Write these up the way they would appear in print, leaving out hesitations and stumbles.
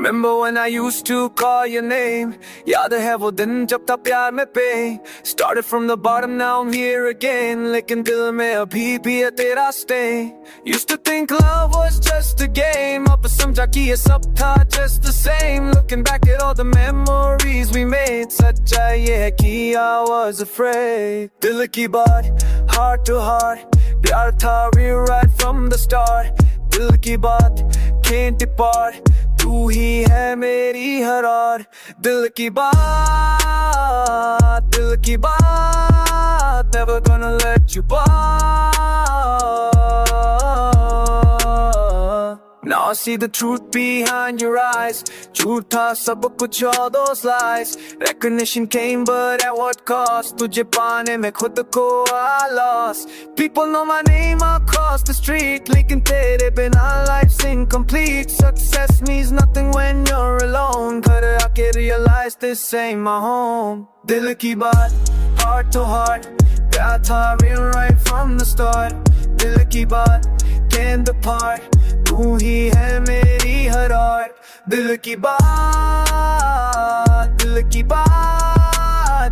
Remember when I used to call your name? याद है वो दिन जब था प्यार में पे Started from the bottom, now I'm here again. लेकिन दिल में अभी भी है तेरा stay. Used to think love was just a game. अब समझा कि ये सब था just the same. Looking back at all the memories we made, सच्चाई ये है कि I was afraid. दिल की बात, heart to heart, प्यार था real right from the start. दिल की बात can't depart. तू ही है मेरी हर और. दिल की बात, never gonna let you part. Now I see the truth behind your eyes. झूठ था सब कुछ, all those lies. Recognition came but at what cost? तुझे पाने में खुद को I lost. People know my name across the street, लेकिन तेरे बिना life's incomplete. Success means nothing when you're alone. घर आके realize this ain't my home. दिल की बात, heart to heart, प्यार था real right from the start. दिल की बात can't depart. तू ही है मेरी हर और. दिल की बात,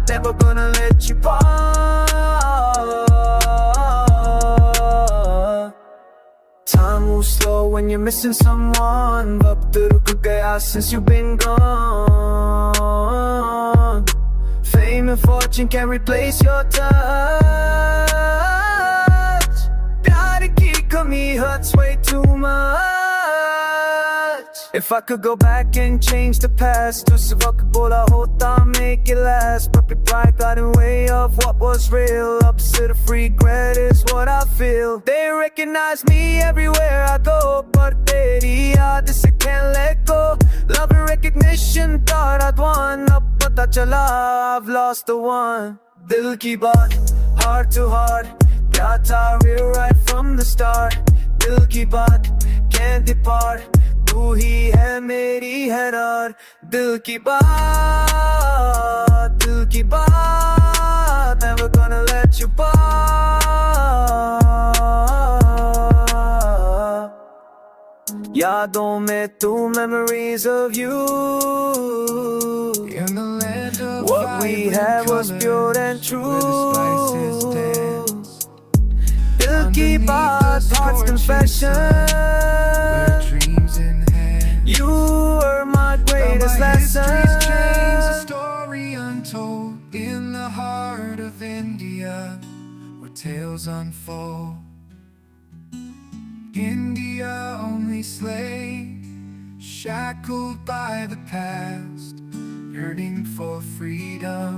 never gonna let you part. Time moves slow when you're missing someone. वक्त रुक गया since you've been gone. Fame and fortune can't replace your touch. प्यार की कमी hurts way too much. If I could go back and change the past, उस वक्त बोला होता make it last. But pride got in way of what was real. Opposite of regret is what I feel. They recognize me everywhere I go, but तेरी याद से can't let go. Love and recognition thought I'd won, अब पता चला I've lost the one. दिल की बात, heart to heart, प्यार था real right from the start. दिल की बात can't depart. तू ही है मेरी हर और. दिल की बात, never gonna let you part. यादों में तू, memories of you. In the land of What we had was pure and true. दिल की बात, heart's confession. Dreams in hand. You were my greatest lesson. Chains, a story untold in the heart of India, where tales unfold. India, only slave, shackled by the past, yearning for freedom.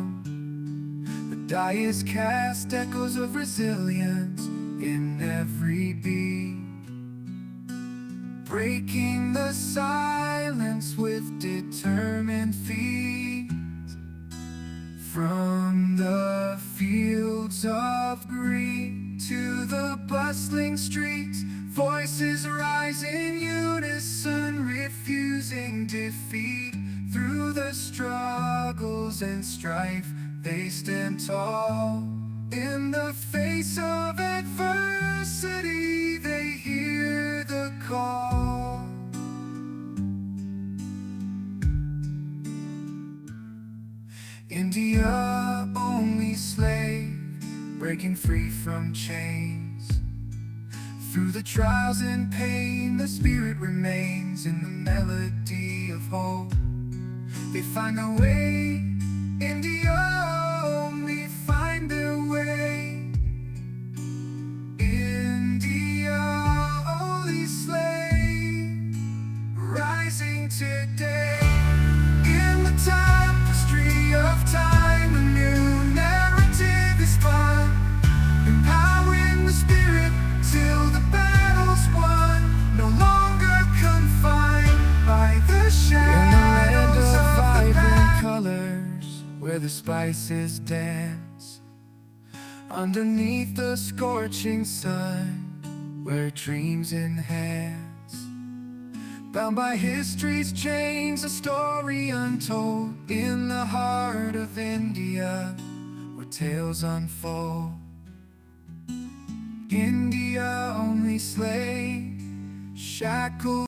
The die is cast, echoes of resilience in every beat. Breaking the silence with determined feet. From the fields of greed to the bustling streets, voices rise in unison, refusing defeat. Through the struggles and strife, they stand tall. In the face of adversity, they hear the call. India, only slave, breaking free from chains. Through the trials and pain, the spirit remains in the melody of hope. They find a way. India, only find their way. India, only slave, rising today. In the tapestry of time, a new narrative is spun, empowering the spirit till the battle's won. No longer confined by the shadows of vibrant colors, where the spices dance underneath the scorching sun, where dreams enhance. Bound by history's chains, a story untold in the heart of India, where tales unfold. India, only slave, shackled